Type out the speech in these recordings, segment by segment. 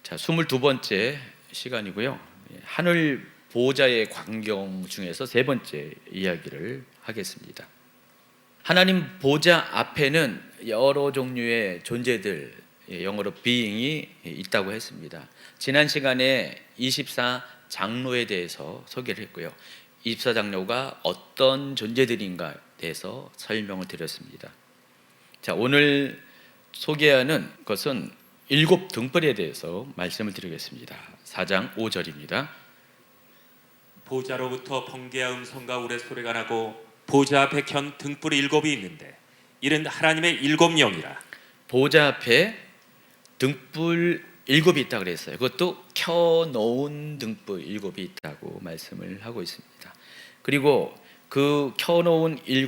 자, 22번째 시간이고요. 하늘 보호자의 광경 중에서 세 번째 이야기를 하겠습니다. 하나님 보호자 앞에는 여러 종류의 존재들, 영어로 being이 있다고 했습니다. 지난 시간에 24장로에 대해서 소개를 했고요. 24장로가 어떤 존재들인가에 대해서 설명을 드렸습니다. 자, 오늘 소개하는 것은 7 등불에 대해서 말씀을 드리겠습니다. 4장 5절입니다. 보좌로부터 번개와 음성과 우레소리가 나고 보좌 앞에 켠 등불이 7이 있는데 이는 하나님의 7 영이라. 보좌 앞에 등불 7이 있다고 그랬어요. 그것도 켜놓은 등불 7이 있다고 말씀을 하고 있습니다. 그리고 그 켜놓은 7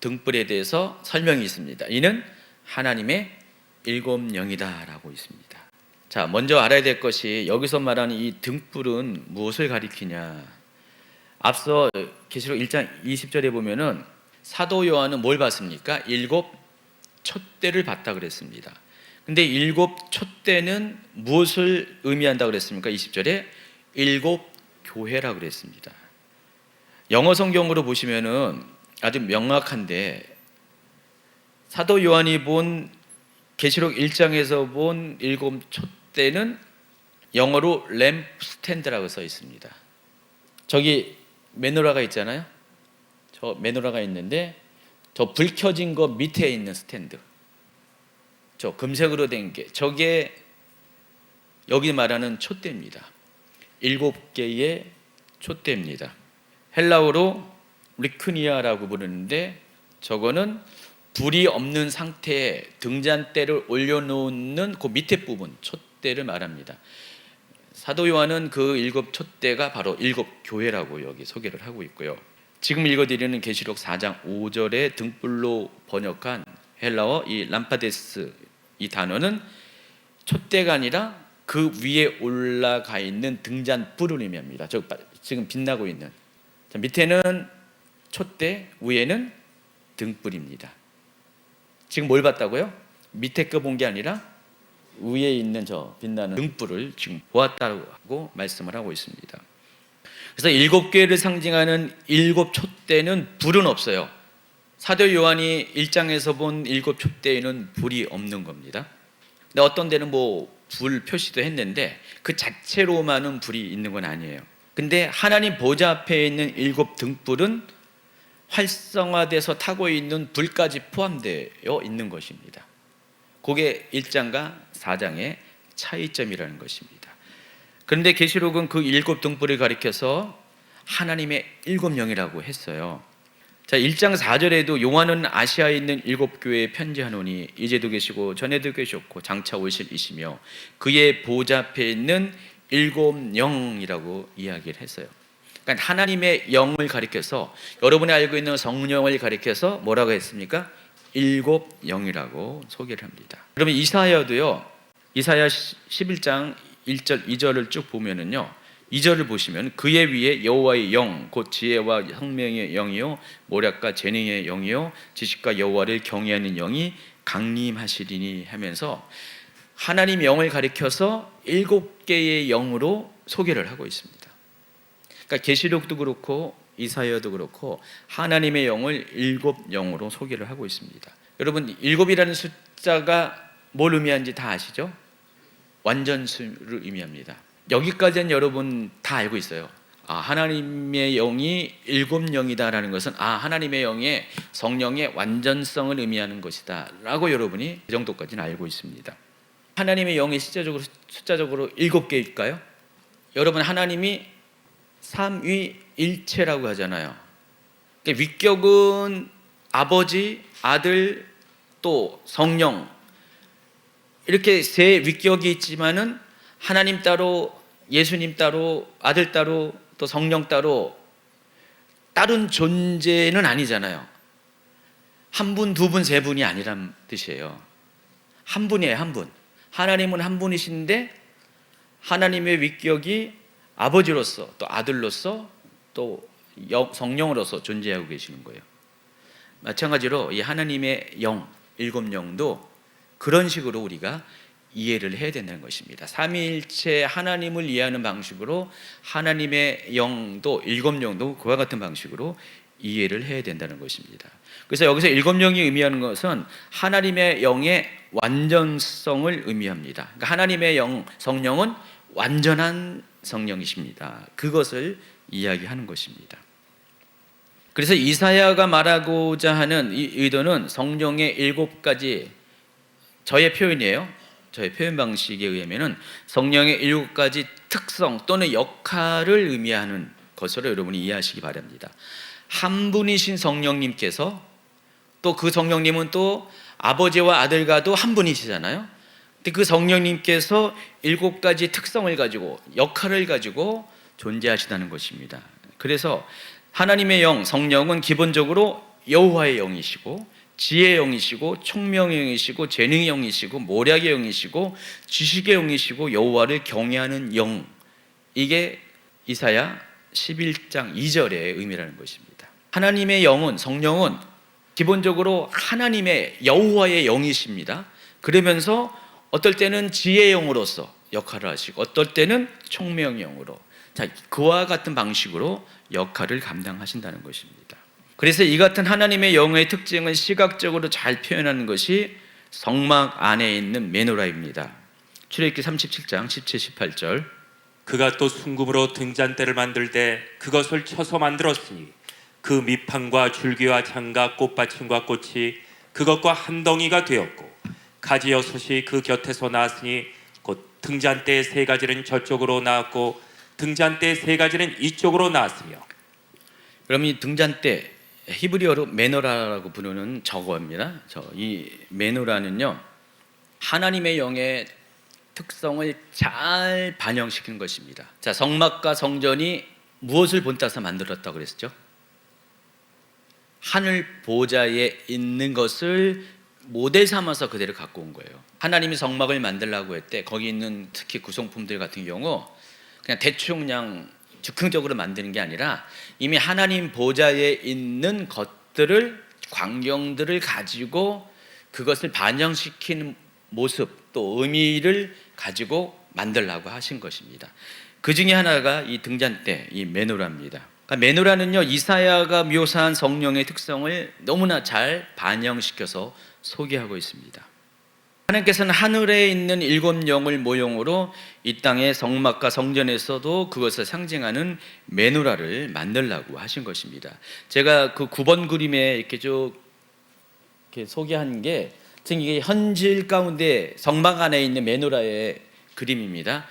등불에 대해서 설명이 있습니다. 이는 하나님의 7 영이다 라고 있습니다. 자, 먼저 알아야 될 것이 여기서 말하는 이 등불은 무엇을 가리키냐. 앞서 계시록 1장 20절에 보면은 사도 요한은 뭘 봤습니까? 7 촛대를 봤다 그랬습니다. 근데 7 촛대는 무엇을 의미한다 그랬습니까? 20절에 7 교회라 그랬습니다. 영어 성경으로 보시면은 아주 명확한데, 사도 요한이 본 계시록 1장에서 본 7 촛대는 영어로 램프 스탠드라고 써 있습니다. 저기 메노라가 있잖아요. 저 메노라가 있는데 저 불 켜진 거 밑에 있는 스탠드, 저 금색으로 된 게, 저게 여기 말하는 촛대입니다. 7개의 촛대입니다. 헬라어로 리크니아라고 부르는데, 저거는 불이 없는 상태에 등잔대를 올려놓는 그 밑에 부분, 촛대를 말합니다. 사도 요한은 그 7 촛대가 바로 7 교회라고 여기 소개를 하고 있고요. 지금 읽어드리는 계시록 4장 5절의 등불로 번역한 헬라어 이 람파데스, 이 단어는 촛대가 아니라 그 위에 올라가 있는 등잔불을 의미합니다. 저 지금 빛나고 있는, 밑에는 촛대, 위에는 등불입니다. 지금 뭘 봤다고요? 밑에 거 본 게 아니라 위에 있는 저 빛나는 등불을 지금 보았다고 말씀을 하고 있습니다. 그래서 7개를 상징하는 7 촛대는 불은 없어요. 사도 요한이 1장에서 본 7 촛대에는 불이 없는 겁니다. 근데 어떤 데는 불 표시도 했는데 그 자체로만은 불이 있는 건 아니에요. 근데 하나님 보좌 앞에 있는 7 등불은 활성화돼서 타고 있는 불까지 포함되어 있는 것입니다. 그게 1장과 4장의 차이점이라는 것입니다. 그런데 계시록은 그 7 등불을 가리켜서 하나님의 7 영이라고 했어요. 자, 1장 4절에도 요한은 아시아에 있는 7 교회에 편지하노니 이제도 계시고 전에도 계셨고 장차 오실 이시며 그의 보좌 앞에 있는 7 영이라고 이야기를 했어요. 그러니까 하나님의 영을 가리켜서, 여러분이 알고 있는 성령을 가리켜서 뭐라고 했습니까? 7 영이라고 소개를 합니다. 그러면 이사야도요, 이사야 11장 1절 2절을 쭉 보면은요, 2절을 보시면 그의 위에 여호와의 영, 곧 지혜와 성명의 영이요 모략과 재능의 영이요 지식과 여호와를 경외하는 영이 강림하시리니 하면서 하나님의 영을 가리켜서 7개의 영으로 소개를 하고 있습니다. 그러니까 계시록도 그렇고 이사야도 그렇고 하나님의 영을 7 영으로 소개를 하고 있습니다. 여러분, 7이라는 숫자가 뭘 의미하는지 다 아시죠? 완전수를 의미합니다. 여기까지는 여러분 다 알고 있어요. 하나님의 영이 7 영이다라는 것은 하나님의 영의 성령의 완전성을 의미하는 것이다 라고 여러분이 그 정도까지는 알고 있습니다. 하나님의 영이 숫자적으로 7개일까요? 여러분, 하나님이 삼위일체라고 하잖아요. 그러니까 위격은 아버지, 아들, 또 성령, 이렇게 세 위격이 있지만은 하나님 따로, 예수님 따로, 아들 따로, 또 성령 따로 다른 존재는 아니잖아요. 한 분, 두 분, 세 분이 아니란 뜻이에요. 한 분이에요, 한 분. 하나님은 한 분이신데 하나님의 위격이 아버지로서, 또 아들로서, 또 성령으로서 존재하고 계시는 거예요. 마찬가지로 이 하나님의 영, 7 영도 그런 식으로 우리가 이해를 해야 된다는 것입니다. 삼위일체 하나님을 이해하는 방식으로 하나님의 영도 일곱 영도 그와 같은 방식으로 이해를 해야 된다는 것입니다. 그래서 여기서 일곱 영이 의미하는 것은 하나님의 영의 완전성을 의미합니다. 그러니까 하나님의 영, 성령은 완전한 성령이십니다. 그것을 이야기하는 것입니다. 그래서 이사야가 말하고자 하는 이 의도는 성령의 일곱 가지, 저의 표현이에요. 저의 표현 방식에 의하면 성령의 일곱 가지 특성 또는 역할을 의미하는 것으로 여러분이 이해하시기 바랍니다. 한 분이신 성령님께서, 또 그 성령님은 또 아버지와 아들과도 한 분이시잖아요. 근데 그 성령님께서 일곱 가지 특성을 가지고, 역할을 가지고 존재하시다는 것입니다. 그래서 하나님의 영, 성령은 기본적으로 여호와의 영이시고, 지혜의 영이시고, 총명의 영이시고, 재능의 영이시고, 모략의 영이시고, 지식의 영이시고, 여호와를 경외하는 영, 이게 이사야 11장 2절의 의미라는 것입니다. 하나님의 영은, 성령은 기본적으로 하나님의 여호와의 영이십니다. 그러면서 어떨 때는 지혜의 영으로서 역할을 하시고, 어떨 때는 총명의 영으로, 자, 그와 같은 방식으로 역할을 감당하신다는 것입니다. 그래서 이 같은 하나님의 영의 특징을 시각적으로 잘 표현하는 것이 성막 안에 있는 메노라입니다. 출애굽기 37장 17, 18절. 그가 또 순금으로 등잔대를 만들 때 그것을 쳐서 만들었으니 그 밑판과 줄기와 장과 꽃받침과 꽃이 그것과 한 덩이가 되었고, 가지 여섯이 그 곁에서 나왔으니 곧 등잔대의 세 가지는 저쪽으로 나왔고 등잔대의 세 가지는 이쪽으로 나왔으며. 그럼 이 등잔대, 히브리어로 메노라라고 부르는 저거입니다. 이 메노라는요, 하나님의 영의 특성을 잘 반영시키는 것입니다. 자, 성막과 성전이 무엇을 본따서 만들었다고 그랬죠? 하늘 보좌에 있는 것을 모델 삼아서 그대로 갖고 온 거예요. 하나님이 성막을 만들라고 할 때 거기 있는 특히 구성품들 같은 경우 그냥 대충 그냥 즉흥적으로 만드는 게 아니라 이미 하나님 보좌에 있는 것들을, 광경들을 가지고 그것을 반영시키는 모습, 또 의미를 가지고 만들라고 하신 것입니다. 그 중에 하나가 이 등잔대, 이 메노라입니다. 그러니까 메노라는요, 이사야가 묘사한 성령의 특성을 너무나 잘 반영시켜서 소개하고 있습니다. 하나님께서는 하늘에 있는 일곱 영을 모형으로 이 땅의 성막과 성전에서도 그것을 상징하는 메노라를 만들라고 하신 것입니다. 제가 그 9번 그림에 이렇게 쭉 이렇게 소개한 게 지금 이게 현실 가운데 성막 안에 있는 메노라의 그림입니다.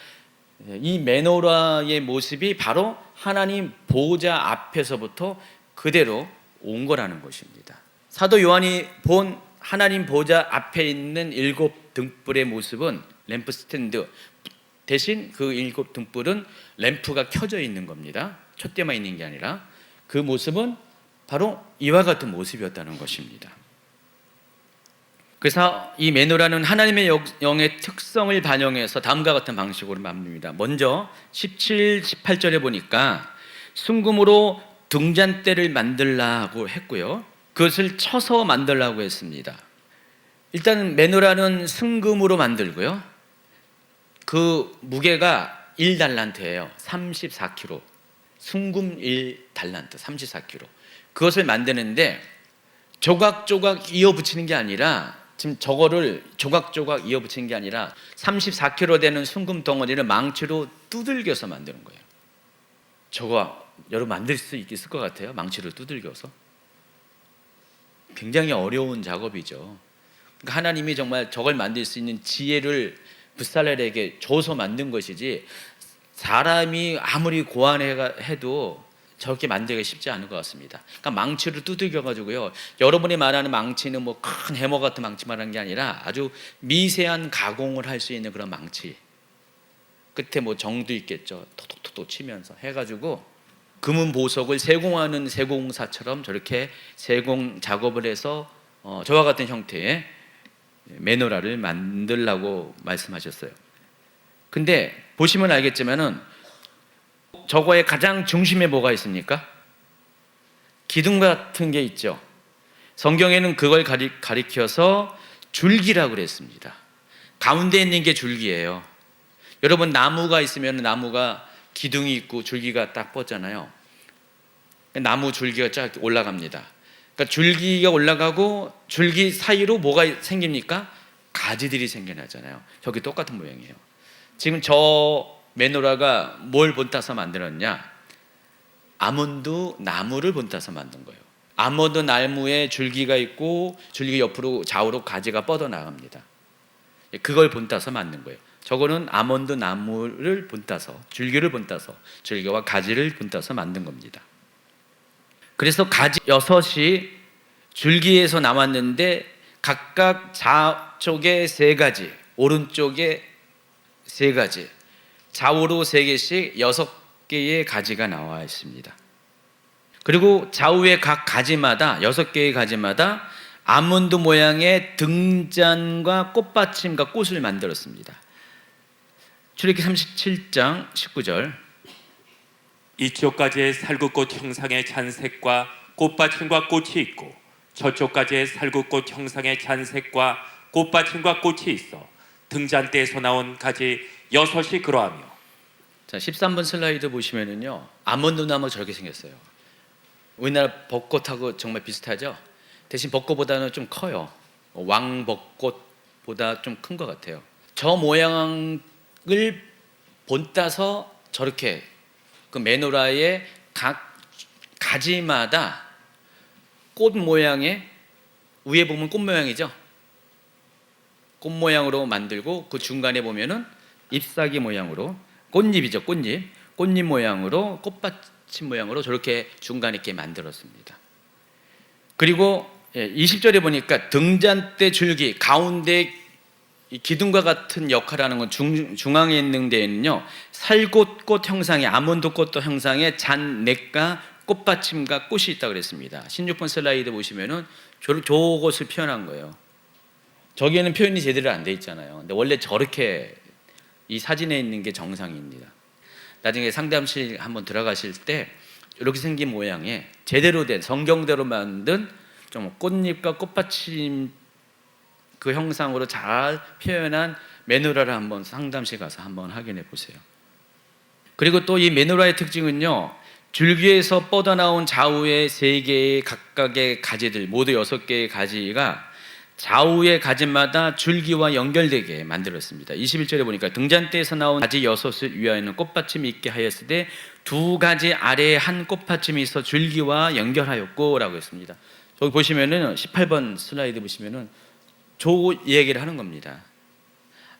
이 메노라의 모습이 바로 하나님 보좌 앞에서부터 그대로 온 거라는 것입니다. 사도 요한이 본 하나님 보좌 앞에 있는 일곱 등불의 모습은 램프 스탠드 대신 그 일곱 등불은 램프가 켜져 있는 겁니다. 촛대만 있는 게 아니라 그 모습은 바로 이와 같은 모습이었다는 것입니다. 그래서 이 메노라는 하나님의 영의 특성을 반영해서 다음과 같은 방식으로 만듭니다. 먼저 17, 18절에 보니까 순금으로 등잔대를 만들라고 했고요, 그것을 쳐서 만들라고 했습니다. 일단 메노라는 순금으로 만들고요, 그 무게가 1달란트예요. 34kg. 순금 1달란트 34kg. 그것을 만드는데 조각조각 이어붙이는 게 아니라, 지금 저거를 조각조각 이어붙이는 게 아니라 34kg 되는 순금 덩어리를 망치로 두들겨서 만드는 거예요. 저거 여러분 만들 수 있을 것 같아요? 망치로 두들겨서? 굉장히 어려운 작업이죠. 그러니까 하나님이 정말 저걸 만들 수 있는 지혜를 붓살렐에게 줘서 만든 것이지, 사람이 아무리 고안해도 저렇게 만들기 쉽지 않을 것 같습니다. 그러니까 망치를 두들겨가지고요, 여러분이 말하는 망치는 뭐 큰 해머 같은 망치 말하는 게 아니라 아주 미세한 가공을 할 수 있는 그런 망치, 끝에 뭐 정도 있겠죠, 톡톡톡 치면서 해가지고 금은 보석을 세공하는 세공사처럼 저렇게 세공 작업을 해서 저와 같은 형태의 메노라를 만들라고 말씀하셨어요. 근데 보시면 알겠지만은 저거의 가장 중심에 뭐가 있습니까? 기둥 같은 게 있죠. 성경에는 그걸 가리켜서 줄기라고 그랬습니다. 가운데 있는 게 줄기예요. 여러분 나무가 있으면 나무가 기둥이 있고 줄기가 딱 뻗잖아요. 나무 줄기가 쫙 올라갑니다. 그러니까 줄기가 올라가고 줄기 사이로 뭐가 생깁니까? 가지들이 생겨나잖아요. 저기 똑같은 모양이에요. 지금 저 메노라가 뭘 본따서 만들었냐? 아몬드 나무를 본따서 만든 거예요. 아몬드 나무에 줄기가 있고 줄기 옆으로 좌우로 가지가 뻗어 나갑니다. 그걸 본따서 만든 거예요. 저거는 아몬드 나무를 본따서 줄기를 본따서 줄기와 가지를 본따서 만든 겁니다. 그래서 가지 6이 줄기에서 나왔는데 각각 좌쪽에 3가지, 오른쪽에 3가지, 좌우로 3개씩 6개의 가지가 나와 있습니다. 그리고 좌우의 각 가지마다 6개의 가지마다 아몬드 모양의 등잔과 꽃받침과 꽃을 만들었습니다. 출애굽기 37장 19절. 이쪽 가지에 살구꽃 형상의 잔색과 꽃받침과 꽃이 있고 저쪽 가지에 살구꽃 형상의 잔색과 꽃받침과 꽃이 있어 등잔대에서 나온 가지 6이 그러하며. 자, 13번 슬라이드 보시면은요, 아몬드 나무 저렇게 생겼어요. 우리나라 벚꽃하고 정말 비슷하죠? 대신 벚꽃보다는 좀 커요. 왕벚꽃보다 좀 큰 것 같아요. 저 모양을 본따서 저렇게 그 메노라의 각 가지마다 꽃 모양의, 위에 보면 꽃 모양이죠. 꽃 모양으로 만들고 그 중간에 보면은 잎사귀 모양으로, 꽃잎이죠, 꽃잎 모양으로, 꽃받침 모양으로 저렇게 중간에 있게 만들었습니다. 그리고 20절에 보니까 등잔대 줄기 가운데 이 기둥과 같은 역할을 하는 건 중앙에 있는 데에는요, 살구꽃 형상의, 아몬드 꽃 형상의 잔넥과 꽃받침과 꽃이 있다고 그랬습니다. 16번 슬라이드 보시면은 저것을 표현한 거예요. 저기에는 표현이 제대로 안 돼 있잖아요. 근데 원래 저렇게 이 사진에 있는 게 정상입니다. 나중에 상담실 한번 들어가실 때 이렇게 생긴 모양의 제대로 된 성경대로 만든 좀 꽃잎과 꽃받침 그 형상으로 잘 표현한 메노라를 한번 상담실 가서 한번 확인해 보세요. 그리고 또 이 메노라의 특징은요, 줄기에서 뻗어나온 좌우의 3개의 각각의 가지들, 모두 6개의 가지가 좌우의 가지마다 줄기와 연결되게 만들었습니다. 21절에 보니까 등잔대에서 나온 가지 6을 위하여는 꽃받침이 있게 하였으되 2가지 아래에 한 꽃받침이 있어 줄기와 연결하였고 라고 했습니다. 저기 보시면은 18번 슬라이드 보시면은 저 얘기를 하는 겁니다.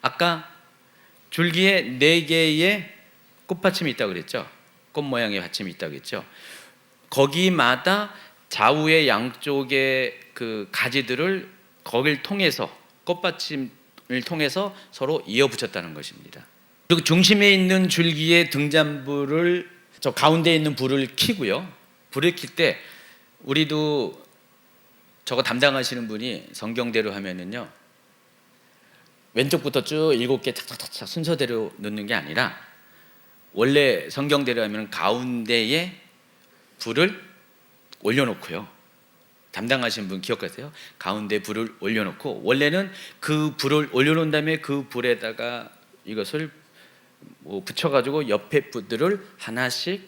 아까 줄기에 4개의 꽃받침이 있다고 그랬죠. 꽃 모양의 받침이 있다고 했죠. 거기마다 좌우의 양쪽의 그 가지들을 거길 통해서, 꽃받침을 통해서 서로 이어 붙였다는 것입니다. 그리고 중심에 있는 줄기의 등잔불을, 저 가운데 있는 불을 켜고요. 불을 켤 때 우리도 저거 담당하시는 분이 성경대로 하면은요, 왼쪽부터 쭉 7개 착착착 순서대로 넣는 게 아니라 원래 성경대로 하면 가운데에 불을 올려놓고요. 담당하시는 분 기억하세요? 가운데 불을 올려놓고, 원래는 그 불을 올려놓은 다음에 그 불에다가 이것을 붙여가지고 옆에 불들을 하나씩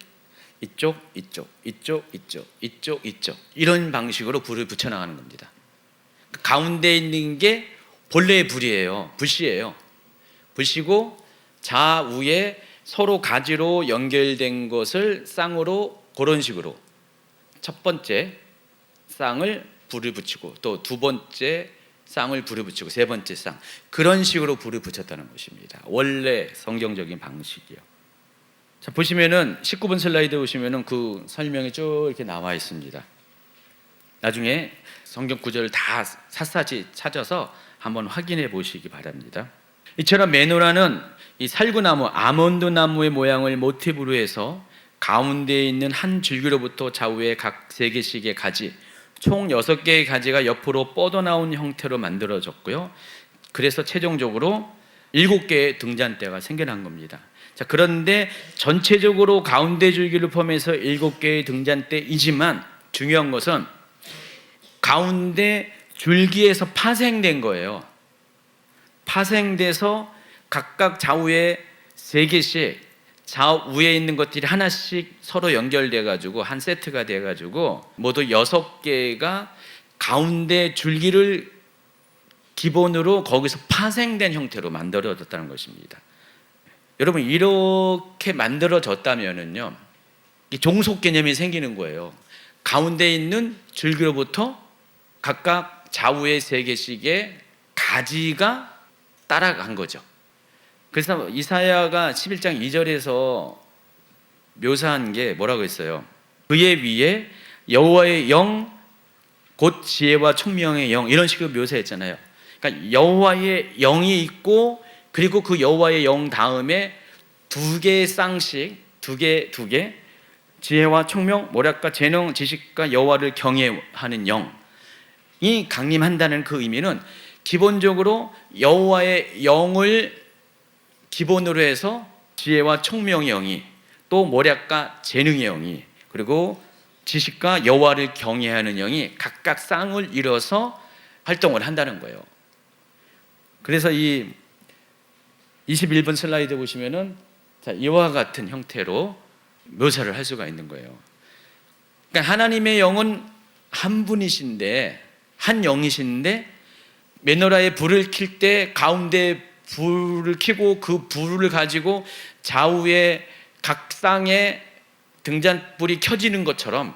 이쪽 이런 방식으로 불을 붙여나가는 겁니다. 가운데 있는 게 본래의 불이에요. 불씨예요. 불씨고 좌우에 서로 가지로 연결된 것을 쌍으로 그런 식으로 첫 번째 쌍을 불을 붙이고 또 두 번째 쌍을 불을 붙이고 세 번째 쌍, 그런 식으로 불을 붙였다는 것입니다. 원래 성경적인 방식이요. 자, 보시면은 19번 슬라이드 보시면은 그 설명이 쭉 이렇게 나와 있습니다. 나중에 성경 구절을 다 샅샅이 찾아서 한번 확인해 보시기 바랍니다. 이처럼 메노라는 이 살구나무, 아몬드 나무의 모양을 모티브로 해서 가운데에 있는 한 줄기로부터 좌우에 각 3개씩의 가지, 총 6개의 가지가 옆으로 뻗어나온 형태로 만들어졌고요. 그래서 최종적으로 7개의 등잔대가 생겨난 겁니다. 자, 그런데 전체적으로 가운데 줄기를 포함해서 7개의 등잔대이지만 중요한 것은 가운데 줄기에서 파생된 거예요. 파생돼서 각각 좌우에 3개씩 좌우에 있는 것들이 하나씩 서로 연결돼 가지고 한 세트가 돼 가지고 모두 6개가 가운데 줄기를 기본으로 거기서 파생된 형태로 만들어졌다는 것입니다. 여러분, 이렇게 만들어졌다면은요, 종속 개념이 생기는 거예요. 가운데 있는 줄기로부터 각각 좌우에 3개씩의 가지가 따라간 거죠. 그래서 이사야가 11장 2절에서 묘사한 게 뭐라고 했어요? 그의 위에 여호와의 영, 곧 지혜와 총명의 영, 이런 식으로 묘사했잖아요. 그러니까 여호와의 영이 있고, 그리고 그 여호와의 영 다음에 2개의 쌍씩, 2개 지혜와 총명, 모략과 재능, 지식과 여호와를 경외하는 영이 강림한다는 그 의미는 기본적으로 여호와의 영을 기본으로 해서 지혜와 총명의 영이, 또 모략과 재능의 영이, 그리고 지식과 여호와를 경외하는 영이 각각 쌍을 이뤄서 활동을 한다는 거예요. 그래서 이 21번 슬라이드 보시면은 이와 같은 형태로 묘사를 할 수가 있는 거예요. 그러니까 하나님의 영은 한 분이신데, 한 영이신데, 메노라에 불을 켤 때 가운데 불을 켜고 그 불을 가지고 좌우에 각 쌍에 등잔불이 켜지는 것처럼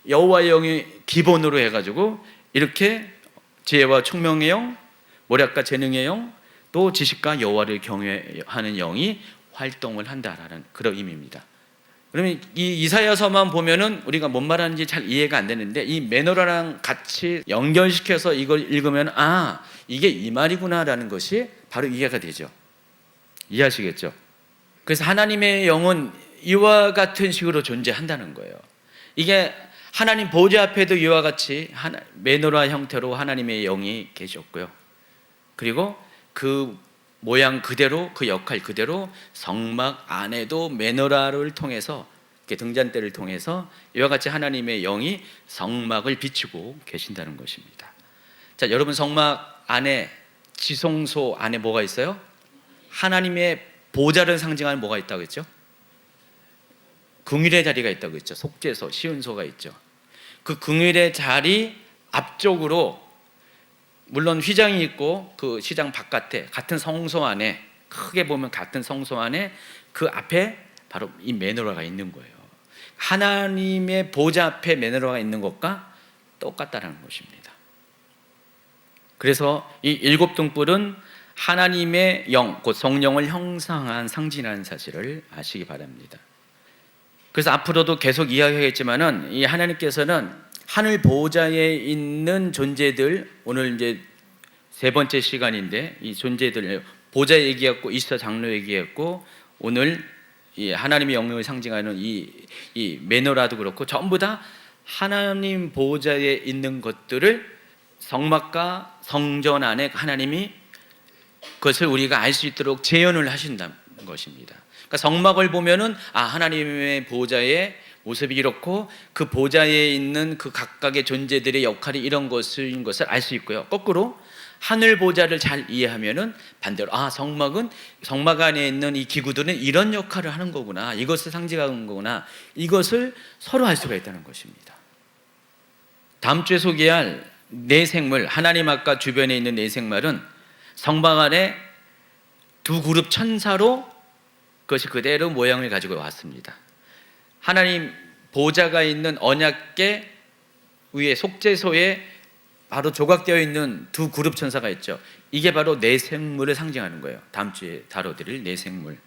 여호와의 영이 기본으로 해가지고 이렇게 지혜와 총명의 영, 모략과 재능의 영, 또 지식과 여호와를 경외하는 영이 활동을 한다라는 그런 의미입니다. 그러면 이 이사야서만 보면은 우리가 뭔 말하는지 잘 이해가 안 되는데, 이 메노라랑 같이 연결시켜서 이걸 읽으면 이게 이 말이구나라는 것이 바로 이해가 되죠. 이해하시겠죠? 그래서 하나님의 영은 이와 같은 식으로 존재한다는 거예요. 이게 하나님 보좌 앞에도 이와 같이 메노라 형태로 하나님의 영이 계셨고요. 그리고 그 모양 그대로, 그 역할 그대로 성막 안에도 메노라를 통해서, 등잔대를 통해서 이와 같이 하나님의 영이 성막을 비추고 계신다는 것입니다. 자, 여러분, 성막 안에, 지성소 안에 뭐가 있어요? 하나님의 보좌를 상징하는 뭐가 있다고 했죠? 긍휼의 자리가 있다고 했죠. 속죄소, 시은소가 있죠. 그 긍휼의 자리 앞쪽으로, 물론 휘장이 있고 그 휘장 바깥에 같은 성소 안에, 크게 보면 같은 성소 안에 그 앞에 바로 이 메노라가 있는 거예요. 하나님의 보좌 앞에 메노라가 있는 것과 똑같다는 것입니다. 그래서 이 7등불은 하나님의 영, 곧 성령을 형상한 상징하는 사실을 아시기 바랍니다. 그래서 앞으로도 계속 이야기하겠지만은, 이 하나님께서는 하늘 보좌에 있는 존재들, 오늘 이제 3번째 시간인데 이 존재들, 보좌 얘기했고 이스라 장로 얘기했고, 오늘 이 하나님의 영광을 상징하는 이 메노라도 그렇고, 전부 다 하나님 보좌에 있는 것들을 성막과 성전 안에 하나님이 그것을 우리가 알 수 있도록 재현을 하신다는 것입니다. 그러니까 성막을 보면은 하나님의 보좌의 모습이 이렇고, 그 보좌에 있는 그 각각의 존재들의 역할이 이런 것인 것을 알 수 있고요. 거꾸로 하늘 보좌를 잘 이해하면은 반대로 성막은, 성막 안에 있는 이 기구들은 이런 역할을 하는 거구나, 이것을 상징하는 거구나, 이것을 서로 알 수가 있다는 것입니다. 다음 주에 소개할 네 생물, 하나님 아까 주변에 있는 네 생물은 성막 안에 2그룹 천사로 그것이 그대로 모양을 가지고 왔습니다. 하나님 보좌가 있는 언약궤 위에 속죄소에 바로 조각되어 있는 2그룹 천사가 있죠. 이게 바로 네 생물을 상징하는 거예요. 다음 주에 다뤄드릴 네 생물.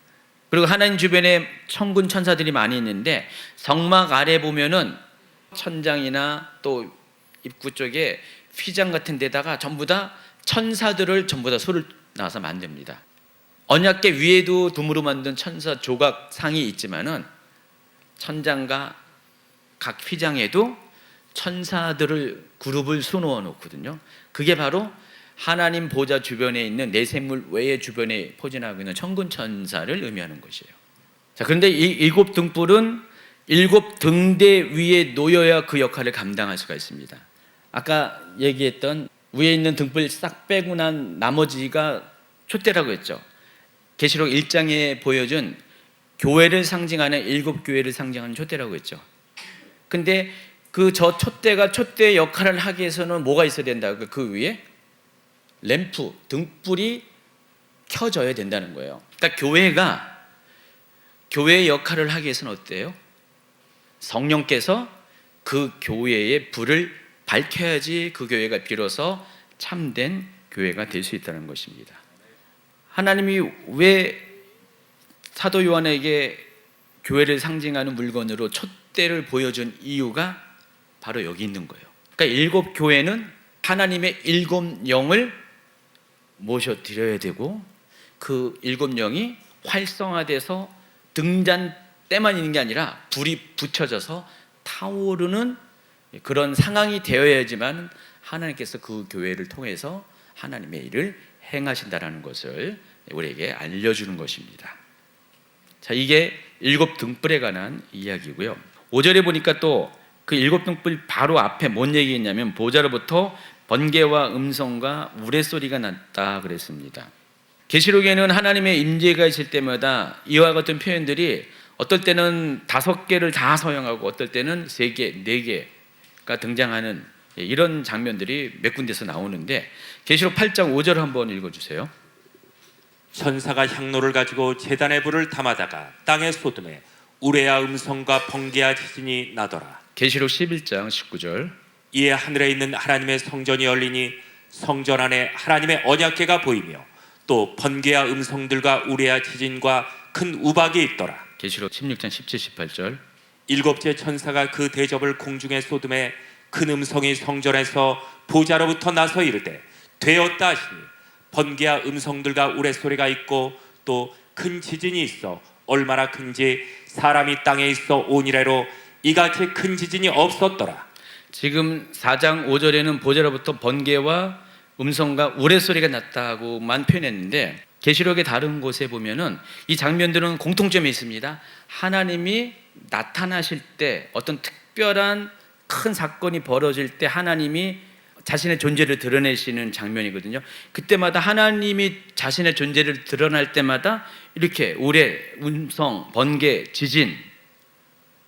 그리고 하나님 주변에 천군 천사들이 많이 있는데, 성막 아래 보면은 천장이나 또 입구 쪽에 휘장 같은 데다가 전부 다 천사들을 전부 다 소를 나서 만듭니다. 언약궤 위에도 금으로 만든 천사 조각상이 있지만은 천장과 각 휘장에도 천사들을 그룹을 수놓아 놓거든요. 그게 바로 하나님 보좌 주변에 있는 네 생물 외의 주변에 포진하고 있는 천군 천사를 의미하는 것이에요. 자, 그런데 이 7등불은 7등대 위에 놓여야 그 역할을 감당할 수가 있습니다. 아까 얘기했던 위에 있는 등불 싹 빼고 난 나머지가 촛대라고 했죠. 계시록 1장에 보여준 교회를 상징하는 7교회를 상징하는 촛대라고 했죠. 근데 그 저 촛대가 촛대 역할을 하기 위해서는 뭐가 있어야 된다고? 그 위에 램프, 등불이 켜져야 된다는 거예요. 그러니까 교회가 교회의 역할을 하기 위해서는 어때요? 성령께서 그 교회의 불을 밝혀야지 그 교회가 비로소 참된 교회가 될 수 있다는 것입니다. 하나님이 왜 사도 요한에게 교회를 상징하는 물건으로 촛대를 보여준 이유가 바로 여기 있는 거예요. 그러니까 7교회는 하나님의 7영을 모셔드려야 되고 그 7영이 활성화돼서 등잔 때만 있는 게 아니라 불이 붙여져서 타오르는 그런 상황이 되어야지만 하나님께서 그 교회를 통해서 하나님의 일을 행하신다라는 것을 우리에게 알려주는 것입니다. 자, 이게 7등불에 관한 이야기고요. 5절에 보니까 또 그 7등불 바로 앞에 뭔 얘기했냐면 보좌로부터 번개와 음성과 우레소리가 났다 그랬습니다. 계시록에는 하나님의 임재가 있을 때마다 이와 같은 표현들이 어떨 때는 5개를 다 서용하고 어떨 때는 3개, 4개가 등장하는 이런 장면들이 몇 군데서 나오는데 계시록 8장 5절 한번 읽어주세요. 천사가 향로를 가지고 제단의 불을 담아다가 땅에 쏟음에 우레야 음성과 번개와 지진이 나더라. 계시록 11장 19절. 이에 하늘에 있는 하나님의 성전이 열리니 성전 안에 하나님의 언약궤가 보이며 또 번개와 음성들과 우레야 지진과 큰 우박이 있더라. 계시록 16장 17, 18절. 7째 천사가 그 대접을 공중에 쏟음에 큰 음성이 성전에서 보좌로부터 나서 이르되 되었다 하시니 번개와 음성들과 우레소리가 있고 또 큰 지진이 있어 얼마나 큰지 사람이 땅에 있어 온 이래로 이같이 큰 지진이 없었더라. 지금 4장 5절에는 보좌로부터 번개와 음성과 우레소리가 났다고만 표현했는데 계시록의 다른 곳에 보면은 이 장면들은 공통점이 있습니다. 하나님이 나타나실 때 어떤 특별한 큰 사건이 벌어질 때 하나님이 자신의 존재를 드러내시는 장면이거든요. 그때마다 하나님이 자신의 존재를 드러날 때마다 이렇게 우레, 음성, 번개, 지진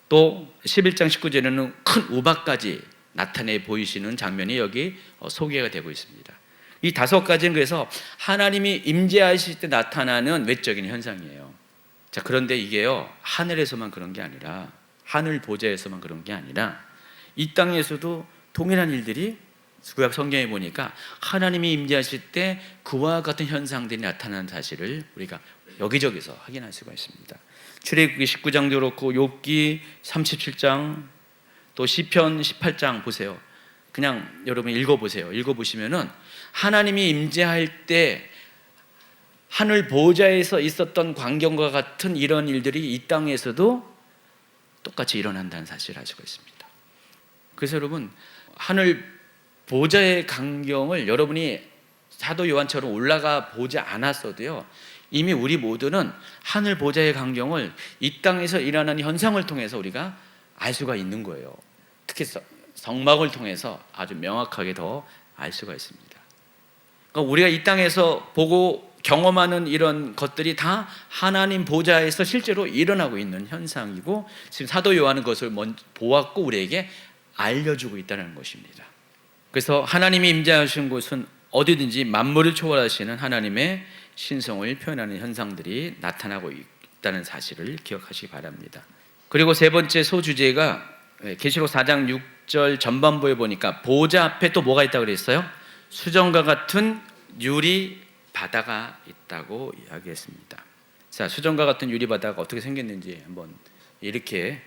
또 11장 19절에는 큰 우박까지 나타내 보이시는 장면이 여기 소개가 되고 있습니다. 이 5가지는 그래서 하나님이 임재하실 때 나타나는 외적인 현상이에요. 자, 그런데 이게요 하늘에서만 그런 게 아니라 하늘 보좌에서만 그런 게 아니라 이 땅에서도 동일한 일들이 구약 성경에 보니까 하나님이 임재하실 때 그와 같은 현상들이 나타나는 사실을 우리가 여기저기서 확인할 수가 있습니다. 출애굽기 19장도 그렇고 욥기 37장 또 시편 18장 보세요. 그냥 여러분 읽어보세요. 읽어보시면은 하나님이 임재할 때 하늘 보좌에서 있었던 광경과 같은 이런 일들이 이 땅에서도 똑같이 일어난다는 사실을 알 수가 있습니다. 그래서 여러분 하늘 보좌의 광경을 여러분이 사도 요한처럼 올라가 보지 않았어도요 이미 우리 모두는 하늘 보좌의 광경을 이 땅에서 일어나는 현상을 통해서 우리가 알 수가 있는 거예요. 특히 성막을 통해서 아주 명확하게 더 알 수가 있습니다. 그러니까 우리가 이 땅에서 보고 경험하는 이런 것들이 다 하나님 보좌에서 실제로 일어나고 있는 현상이고 지금 사도 요한은 그것을 먼저 보았고 우리에게 알려주고 있다는 것입니다. 그래서 하나님이 임재하신 곳은 어디든지 만물을 초월하시는 하나님의 신성을 표현하는 현상들이 나타나고 있다는 사실을 기억하시기 바랍니다. 그리고 세 번째 소주제가 계시록 4장 6절 전반부에 보니까 보좌 앞에 또 뭐가 있다고 그랬어요? 수정과 같은 유리 바다가 있다고 이야기했습니다. 자, 수정과 같은 유리 바다가 어떻게 생겼는지 한번 이렇게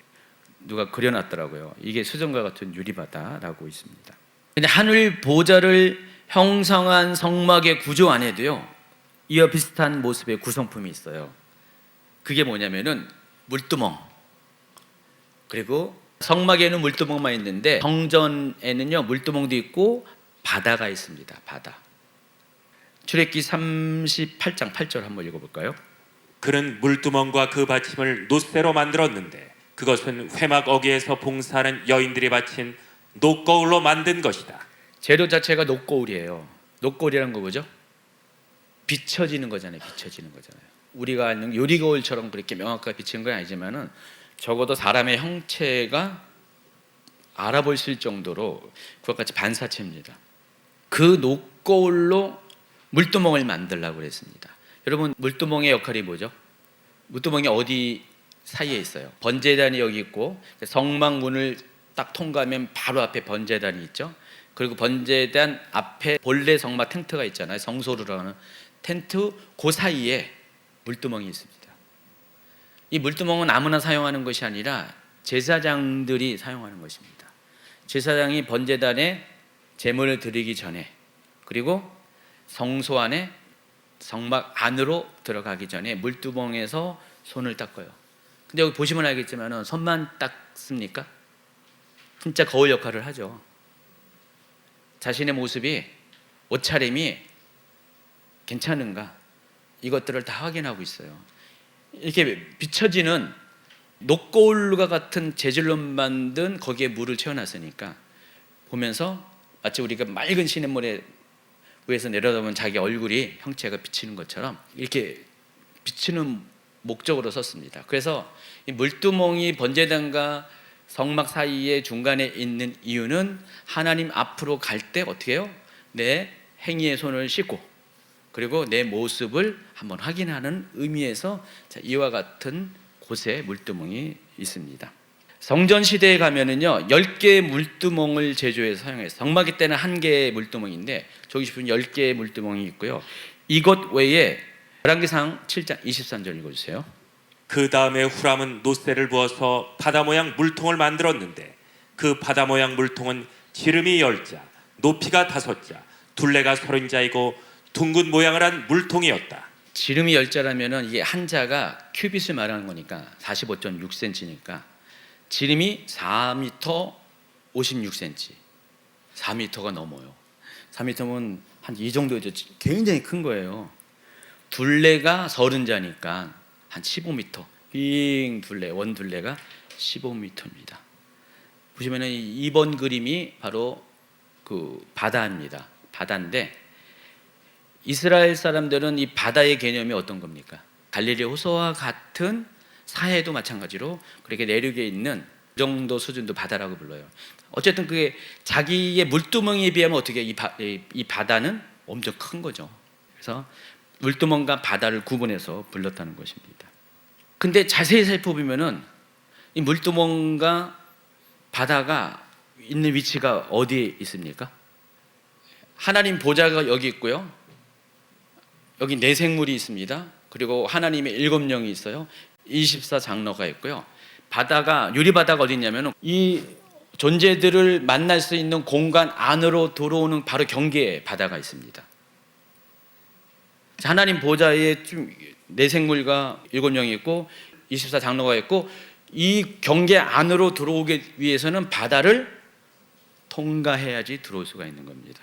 누가 그려놨더라고요. 이게 수정과 같은 유리 바다라고 있습니다. 근데 하늘 보좌를 형성한 성막의 구조 안에도요 이와 비슷한 모습의 구성품이 있어요. 그게 뭐냐면은 물두멍, 그리고 성막에는 물두멍만 있는데 성전에는요 물두멍도 있고 바다가 있습니다. 바다. 출애굽기 38장 8절 한번 읽어볼까요? 그는 물두멍과 그 받침을 놋새로 만들었는데 그것은 회막 어귀에서 봉사하는 여인들이 바친 놋거울로 만든 것이다. 재료 자체가 놋거울이에요. 놋거울이란 거 뭐죠? 비춰지는 거잖아요. 비춰지는 거잖아요. 우리가 아는 요리거울처럼 그렇게 명확하게 비치는 건 아니지만은 적어도 사람의 형체가 알아볼 수 있을 정도로 그것 같이 반사체입니다. 그 녹거울로 물두멍을 만들라고 그랬습니다. 여러분, 물두멍의 역할이 뭐죠? 물두멍이 어디 사이에 있어요? 번제단이 여기 있고 성막문을 딱 통과하면 바로 앞에 번제단이 있죠. 그리고 번제단 앞에 본래 성막 텐트가 있잖아요. 성소를 하는 텐트 그 사이에 물두멍이 있습니다. 이 물두멍은 아무나 사용하는 것이 아니라 제사장들이 사용하는 것입니다. 제사장이 번제단에 제물을 드리기 전에, 그리고 성소 안에 성막 안으로 들어가기 전에 물두멍에서 손을 닦아요. 근데 여기 보시면 알겠지만 손만 닦습니까? 진짜 거울 역할을 하죠. 자신의 모습이, 옷차림이 괜찮은가, 이것들을 다 확인하고 있어요. 이렇게 비춰지는 녹거울과 같은 재질로 만든 거기에 물을 채워놨으니까 보면서 마치 우리가 맑은 시냇물에 위에서 내려다보면 자기 얼굴이, 형체가 비치는 것처럼 이렇게 비치는 목적으로 썼습니다. 그래서 이 물두멍이 번제단과 성막 사이에 중간에 있는 이유는 하나님 앞으로 갈 때 어떻게 해요? 내 행위의 손을 씻고 그리고 내 모습을 한번 확인하는 의미에서 이와 같은 곳에 물두멍이 있습니다. 성전 시대에 가면은요 10개의 물두멍을 제조해서 사용해서, 성막일 때는 1개의 물두멍인데 저기 보시면 10개의 물두멍이 있고요. 이것 외에 열왕기상 7장 23절 읽어주세요. 그 다음에 후람은 노새를 부어서 바다 모양 물통을 만들었는데 그 바다 모양 물통은 지름이 10자, 높이가 5자, 둘레가 30자이고 둥근 모양을 한 물통이었다. 지름이 10자라면 이게 한 자가 큐빗을 말하는 거니까 45.6cm니까 지름이 4m 56cm, 4m가 넘어요. 4m면 한 이 정도죠. 굉장히 큰 거예요. 둘레가 30자니까 한 15m, 빙 둘레, 원 둘레가 15m입니다. 보시면은 2번 그림이 바로 그 바다입니다. 바다인데 이스라엘 사람들은 이 바다의 개념이 어떤 겁니까? 갈릴리 호수와 같은 사해도 마찬가지로 그렇게 내륙에 있는 그 정도 수준도 바다라고 불러요. 어쨌든 그게 자기의 물두멍에 비하면 어떻게 이 바다는 엄청 큰 거죠. 그래서 물두멍과 바다를 구분해서 불렀다는 것입니다. 근데 자세히 살펴보면은 이 물두멍과 바다가 있는 위치가 어디에 있습니까? 하나님 보좌가 여기 있고요. 여기 내생물이 있습니다. 그리고 하나님의 7영이 있어요. 24장로가 있고요. 바다가, 유리바다가 어디 있냐면 이 존재들을 만날 수 있는 공간 안으로 들어오는 바로 경계에 바다가 있습니다. 하나님 보좌에 좀 내생물과 7영이 있고 24장로가 있고, 이 경계 안으로 들어오기 위해서는 바다를 통과해야지 들어올 수가 있는 겁니다.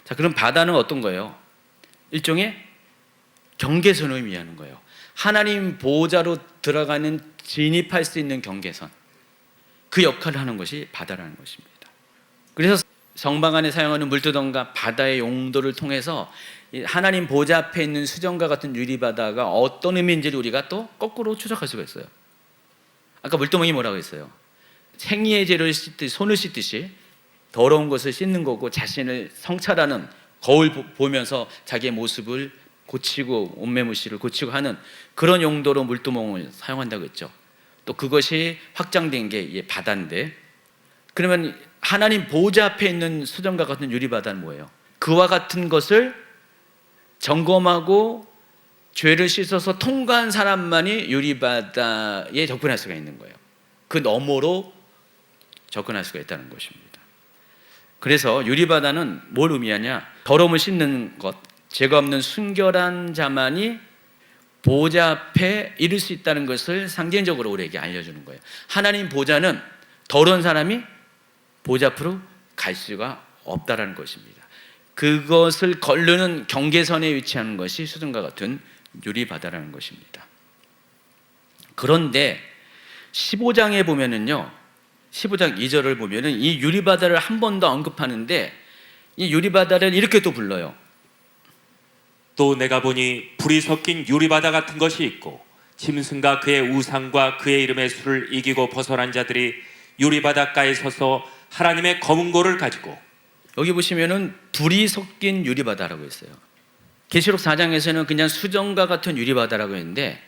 자, 그럼 바다는 어떤 거예요? 일종의 경계선을 의미하는 거예요. 하나님 보좌로 들어가는, 진입할 수 있는 경계선, 그 역할을 하는 것이 바다라는 것입니다. 그래서 성막 안에 사용하는 물두덩과 바다의 용도를 통해서 하나님 보좌 앞에 있는 수정과 같은 유리바다가 어떤 의미인지를 우리가 또 거꾸로 추적할 수가 있어요. 아까 물두멍이 뭐라고 했어요? 생리의 죄를 씻듯이, 손을 씻듯이 더러운 것을 씻는 거고, 자신을 성찰하는, 거울 보면서 자기의 모습을 고치고 옷매무시를 고치고 하는 그런 용도로 물두멍을 사용한다고 했죠. 또 그것이 확장된 게 바다인데, 그러면 하나님 보좌 앞에 있는 수정과 같은 유리바다는 뭐예요? 그와 같은 것을 점검하고 죄를 씻어서 통과한 사람만이 유리바다에 접근할 수가 있는 거예요. 그 너머로 접근할 수가 있다는 것입니다. 그래서 유리바다는 뭘 의미하냐? 더러움을 씻는 것, 죄가 없는 순결한 자만이 보좌 앞에 이를 수 있다는 것을 상징적으로 우리에게 알려주는 거예요. 하나님 보좌는 더러운 사람이 보좌 앞으로 갈 수가 없다는 것입니다. 그것을 거르는 경계선에 위치하는 것이 수정과 같은 유리바다라는 것입니다. 그런데 15장에 보면은요, 15장 2절을 보면은 이 유리바다를 한 번 더 언급하는데, 이 유리바다를 이렇게 또 불러요. 또 내가 보니 불이 섞인 유리바다 같은 것이 있고 짐승과 그의 우상과 그의 이름의 수를 이기고 벗어난 자들이 유리바닷가에 서서 하나님의 검은 고를 가지고. 여기 보시면은 불이 섞인 유리바다라고 했어요. 계시록 4장에서는 그냥 수정과 같은 유리바다라고 했는데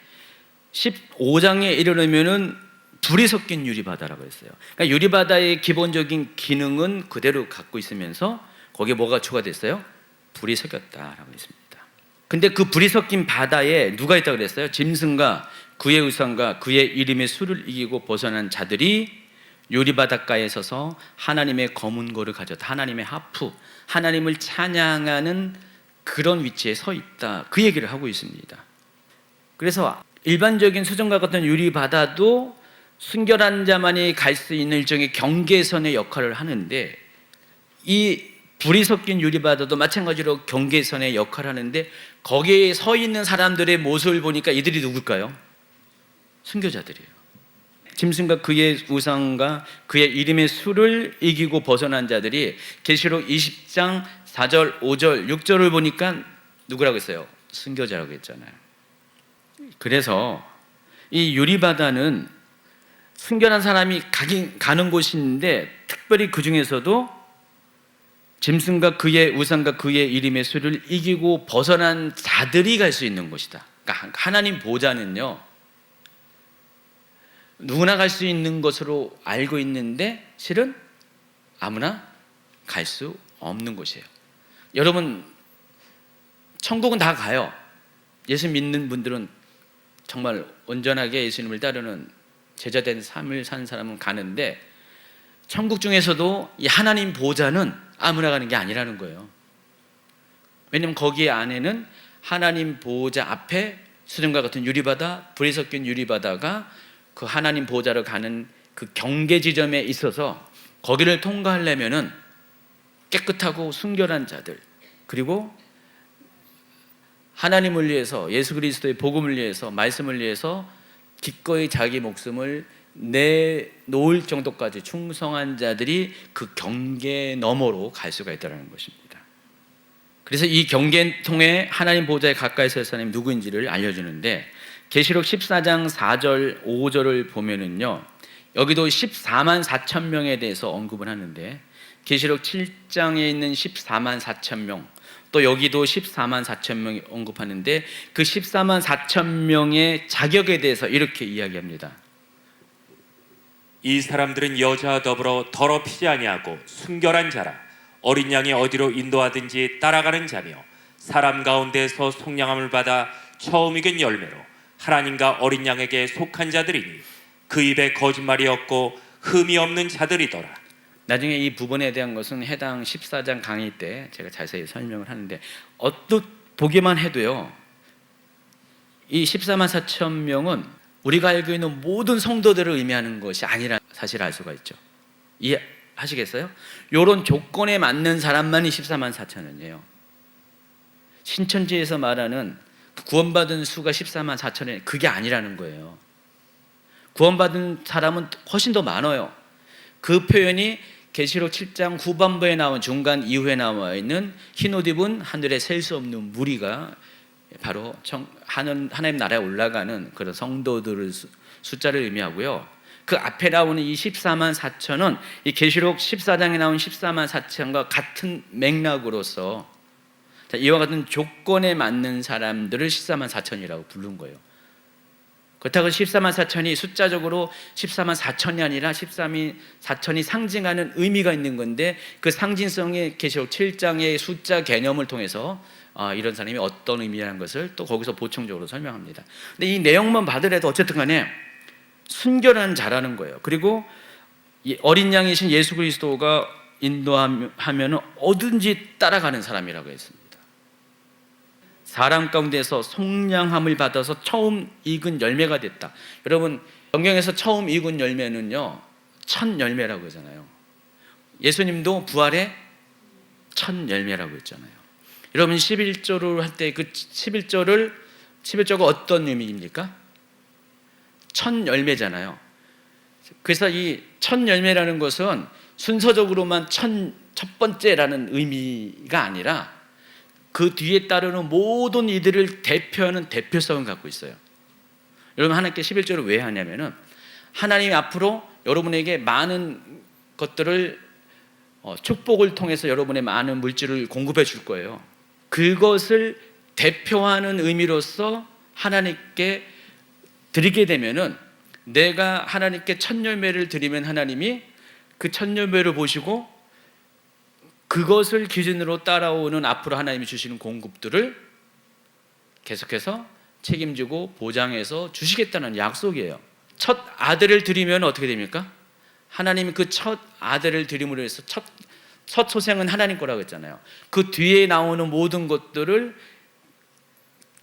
15장에 이르려면은 불이 섞인 유리바다라고 했어요. 그러니까 유리바다의 기본적인 기능은 그대로 갖고 있으면서 거기에 뭐가 추가됐어요? 불이 섞였다라고 했습니다. 근데 그 불이 섞인 바다에 누가 있다고 그랬어요? 짐승과 그의 우상과 그의 이름의 수를 이기고 벗어난 자들이 유리바닷가에 서서 하나님의 검은 고를 가졌다. 하나님의 하프, 하나님을 찬양하는 그런 위치에 서 있다. 그 얘기를 하고 있습니다. 그래서 일반적인 수정과 같은 유리바다도 순결한 자만이 갈 수 있는 일종의 경계선의 역할을 하는데, 이 불이 섞인 유리바다도 마찬가지로 경계선의 역할을 하는데, 거기에 서 있는 사람들의 모습을 보니까 이들이 누굴까요? 순교자들이에요. 짐승과 그의 우상과 그의 이름의 수를 이기고 벗어난 자들이 계시록 20장 4절, 5절, 6절을 보니까 누구라고 했어요? 순교자라고 했잖아요. 그래서 이 유리바다는 순결한 사람이 가는 곳인데, 특별히 그 중에서도 짐승과 그의 우상과 그의 이름의 수를 이기고 벗어난 자들이 갈 수 있는 곳이다. 그러니까 하나님 보좌는요, 누구나 갈 수 있는 것으로 알고 있는데 실은 아무나 갈 수 없는 곳이에요. 여러분, 천국은 다 가요. 예수 믿는 분들은 정말 온전하게 예수님을 따르는 제자된 삶을 사는 사람은 가는데, 천국 중에서도 이 하나님 보좌는 아무나 가는 게 아니라는 거예요. 왜냐하면 거기 안에는 하나님 보좌 앞에 수정과 같은 유리바다, 불이 섞인 유리바다가 그 하나님 보좌로 가는 그 경계 지점에 있어서, 거기를 통과하려면은 깨끗하고 순결한 자들, 그리고 하나님을 위해서, 예수 그리스도의 복음을 위해서, 말씀을 위해서 기꺼이 자기 목숨을 내놓을 정도까지 충성한 자들이 그 경계 너머로 갈 수가 있다는 것입니다. 그래서 이 경계를 통해 하나님 보좌에 가까이 설 사람이 누구인지를 알려주는데, 계시록 14장 4절 5절을 보면은요, 여기도 14만 4천 명에 대해서 언급을 하는데, 계시록 7장에 있는 14만 4천 명, 또 여기도 14만 4천 명이 언급하는데, 그 14만 4천 명의 자격에 대해서 이렇게 이야기합니다. 이 사람들은 여자와 더불어 더럽히지 아니하고 순결한 자라. 어린 양이 어디로 인도하든지 따라가는 자며, 사람 가운데서 속량함을 받아 처음 익은 열매로 하나님과 어린 양에게 속한 자들이니 그 입에 거짓말이 없고 흠이 없는 자들이더라. 나중에 이 부분에 대한 것은 해당 14장 강의 때 제가 자세히 설명을 하는데, 보기만 해도요, 이 14만 4천 명은 우리가 알고 있는 모든 성도들을 의미하는 것이 아니라는 사실을 알 수가 있죠. 이해하시겠어요? 이런 조건에 맞는 사람만이 14만 4천이에요. 신천지에서 말하는 구원받은 수가 14만 4천이 그게 아니라는 거예요. 구원받은 사람은 훨씬 더 많아요. 그 표현이 계시록 7장 후반부에 나온, 중간 이후에 나와 있는 흰 옷 입은 하늘에 셀 수 없는 무리가 바로 하나님 나라에 올라가는 그런 성도들의 숫자를 의미하고요. 그 앞에 나오는 이 14만 4천은 이 계시록 14장에 나온 14만 4천과 같은 맥락으로서 이와 같은 조건에 맞는 사람들을 14만 4천이라고 부른 거예요. 그렇다고 14만 4천이 숫자적으로 14만 4천이 아니라 14만 4천이 상징하는 의미가 있는 건데, 그 상징성의 계시록 7장의 숫자 개념을 통해서 이런 사람이 어떤 의미라는 것을 또 거기서 보충적으로 설명합니다. 근데 이 내용만 봐더라도 어쨌든 간에 순결한 자라는 거예요. 그리고 어린 양이신 예수 그리스도가 인도하면 어든지 따라가는 사람이라고 했습니다. 사람 가운데서 속량함을 받아서 처음 익은 열매가 됐다. 여러분, 성경에서 처음 익은 열매는요, 첫 열매라고 하잖아요. 예수님도 부활의 첫 열매라고 했잖아요. 여러분, 11조를 할 때 그 11조가 어떤 의미입니까? 첫 열매잖아요. 그래서 이 첫 열매라는 것은 순서적으로만 첫 번째라는 의미가 아니라, 그 뒤에 따르는 모든 이들을 대표하는 대표성을 갖고 있어요. 여러분, 하나님께 11조를 왜 하냐면은 하나님이 앞으로 여러분에게 많은 것들을 축복을 통해서 여러분의 많은 물질을 공급해 줄 거예요. 그것을 대표하는 의미로서 하나님께 드리게 되면은, 내가 하나님께 첫 열매를 드리면 하나님이 그 첫 열매를 보시고 그것을 기준으로 따라오는 앞으로 하나님이 주시는 공급들을 계속해서 책임지고 보장해서 주시겠다는 약속이에요. 첫 아들을 드리면 어떻게 됩니까? 하나님이 그 첫 아들을 드림으로 해서 첫 소생은 하나님 거라고 했잖아요. 그 뒤에 나오는 모든 것들을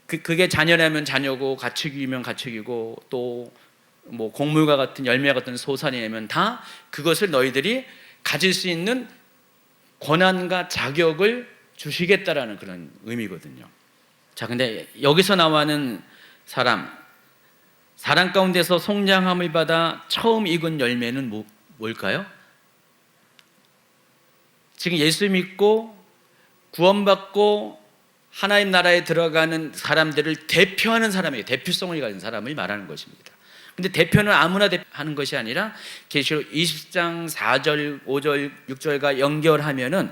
그게 자녀라면 자녀고 가축이면 가축이고 또 뭐 곡물과 같은 열매와 같은 소산이면 다 그것을 너희들이 가질 수 있는 권한과 자격을 주시겠다라는 그런 의미거든요. 자, 근데 여기서 나와는 사람 가운데서 성장함을 받아 처음 익은 열매는 뭘까요? 지금 예수 믿고 구원받고 하나님 나라에 들어가는 사람들을 대표하는 사람이에요. 대표성을 가진 사람을 말하는 것입니다. 근데 대표는 아무나 하는 것이 아니라 계시록 20장 4절, 5절, 6절과 연결하면은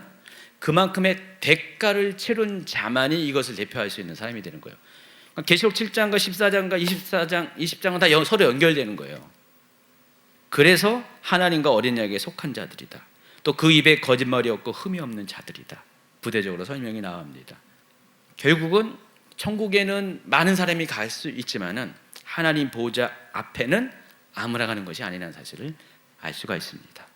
그만큼의 대가를 치른 자만이 이것을 대표할 수 있는 사람이 되는 거예요. 계시록 7장과 14장과 20장은 다 서로 연결되는 거예요. 그래서 하나님과 어린 양에게 속한 자들이다. 또 그 입에 거짓말이 없고 흠이 없는 자들이다. 부대적으로 설명이 나옵니다. 결국은 천국에는 많은 사람이 갈 수 있지만은 하나님 보호자 앞에는 아무나 가는 것이 아니라는 사실을 알 수가 있습니다.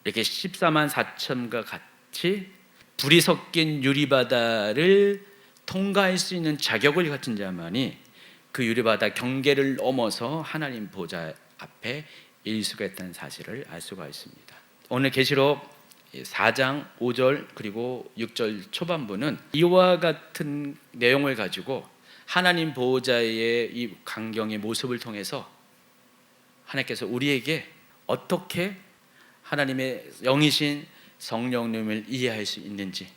이렇게 14만 4천과 같이 불이 섞인 유리바다를 통과할 수 있는 자격을 갖춘 자만이 그 유리바다 경계를 넘어서 하나님 보호자 앞에 일 수가 있다는 사실을 알 수가 있습니다. 오늘 계시록 4장 5절 그리고 6절 초반부는 이와 같은 내용을 가지고 하나님 보호자의 이 광경의 모습을 통해서 하나님께서 우리에게 어떻게 하나님의 영이신 성령님을 이해할 수 있는지,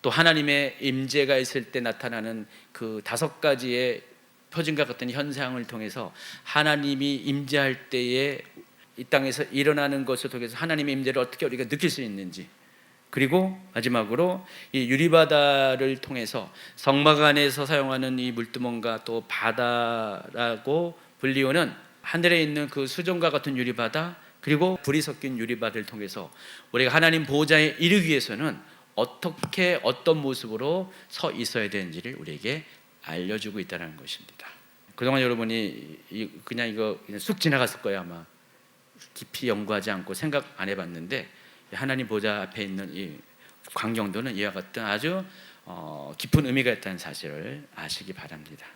또 하나님의 임재가 있을 때 나타나는 그 5가지의 표징과 같은 현상을 통해서 하나님이 임재할 때에 이 땅에서 일어나는 것을 통해서 하나님의 임재를 어떻게 우리가 느낄 수 있는지, 그리고 마지막으로 이 유리바다를 통해서 성막 안에서 사용하는 이 물두멍과 또 바다라고 불리우는 하늘에 있는 그 수정과 같은 유리바다, 그리고 불이 섞인 유리바다를 통해서 우리가 하나님 보호자에 이르기 위해서는 어떻게 어떤 모습으로 서 있어야 되는지를 우리에게 알려주고 있다는 것입니다. 그동안 여러분이 그냥 이거 그냥 쑥 지나갔을 거예요. 아마 깊이 연구하지 않고 생각 안 해봤는데 하나님 보호자 앞에 있는 이 광경도는 이와 같은 아주 깊은 의미가 있다는 사실을 아시기 바랍니다.